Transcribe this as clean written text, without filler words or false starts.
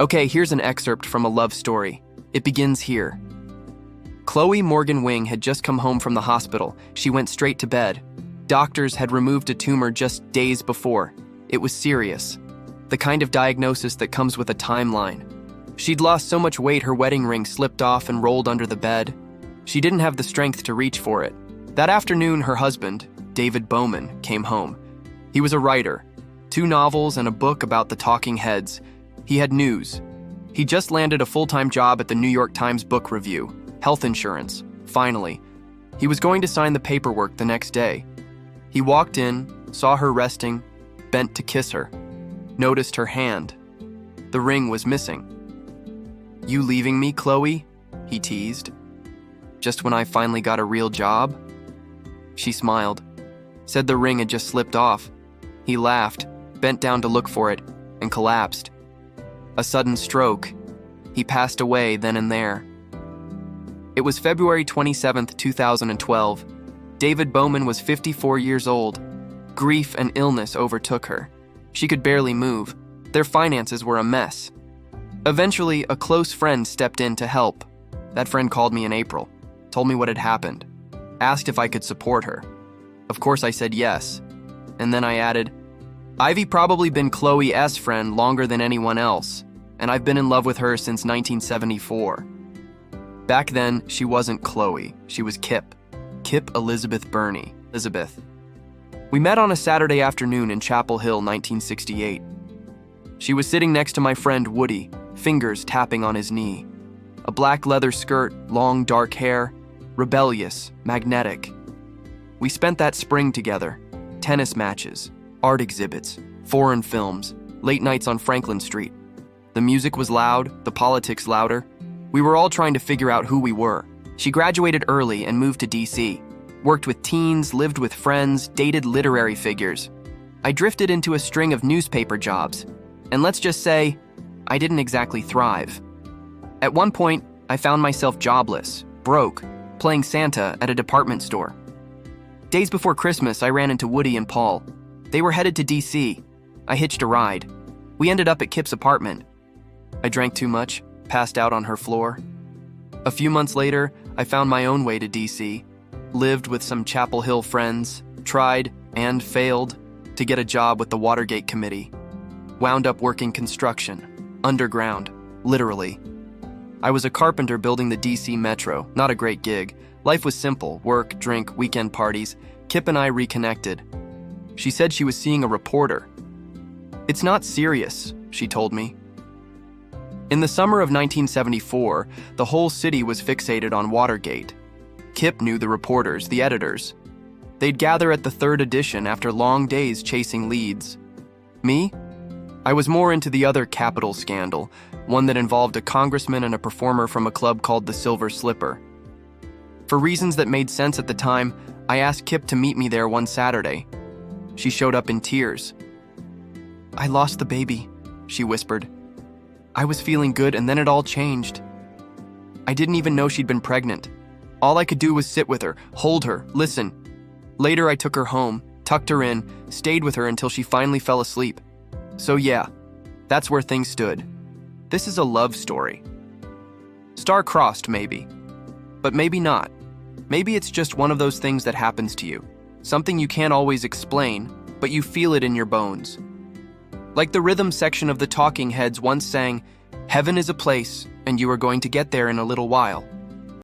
Okay, here's an excerpt from a love story. It begins here. Chloe Morgan Wing had just come home from the hospital. She went straight to bed. Doctors had removed a tumor just days before. It was serious. The kind of diagnosis that comes with a timeline. She'd lost so much weight her wedding ring slipped off and rolled under the bed. She didn't have the strength to reach for it. That afternoon, her husband, David Bowman, came home. He was a writer. 2 novels and a book about the talking heads. He had news. He just landed a full-time job at the New York Times Book Review. Health insurance, finally. He was going to sign the paperwork the next day. He walked in, saw her resting, bent to kiss her. Noticed her hand. The ring was missing. "You leaving me, Chloe?" he teased. "Just when I finally got a real job?" She smiled, said the ring had just slipped off. He laughed, bent down to look for it, and collapsed. A sudden stroke. He passed away then and there. It was February 27th, 2012. David Bowman was 54 years old. Grief and illness overtook her. She could barely move. Their finances were a mess. Eventually, a close friend stepped in to help. That friend called me in April, told me what had happened, asked if I could support her. Of course I said yes. And then I added, "Ivy probably been Chloe's friend longer than anyone else, and I've been in love with her since 1974. Back then, she wasn't Chloe, she was Kip. Kip Elizabeth Burney. Elizabeth. We met on a Saturday afternoon in Chapel Hill, 1968. She was sitting next to my friend Woody, fingers tapping on his knee. A black leather skirt, long dark hair, rebellious, magnetic. We spent that spring together. Tennis matches, art exhibits, foreign films, late nights on Franklin Street. The music was loud, the politics louder. We were all trying to figure out who we were. She graduated early and moved to DC. Worked with teens, lived with friends, dated literary figures. I drifted into a string of newspaper jobs. And let's just say, I didn't exactly thrive. At one point, I found myself jobless, broke, playing Santa at a department store. Days before Christmas, I ran into Woody and Paul. They were headed to DC. I hitched a ride. We ended up at Kip's apartment. I drank too much, passed out on her floor. A few months later, I found my own way to DC, lived with some Chapel Hill friends, tried and failed to get a job with the Watergate Committee. Wound up working construction, underground, literally. I was a carpenter building the DC Metro, not a great gig. Life was simple, work, drink, weekend parties. Kip and I reconnected. She said she was seeing a reporter. "It's not serious," she told me. In the summer of 1974, the whole city was fixated on Watergate. Kip knew the reporters, the editors. They'd gather at the 3rd edition after long days chasing leads. Me? I was more into the other Capitol scandal, one that involved a congressman and a performer from a club called the Silver Slipper. For reasons that made sense at the time, I asked Kip to meet me there one Saturday. She showed up in tears. "I lost the baby," she whispered. "I was feeling good and then it all changed. I didn't even know she'd been pregnant. All I could do was sit with her, hold her, listen. Later I took her home, tucked her in, stayed with her until she finally fell asleep. So yeah, that's where things stood. This is a love story. Star-crossed maybe, but maybe not. Maybe it's just one of those things that happens to you. Something you can't always explain, but you feel it in your bones. Like the rhythm section of the Talking Heads once sang, "Heaven is a place, and you are going to get there in a little while."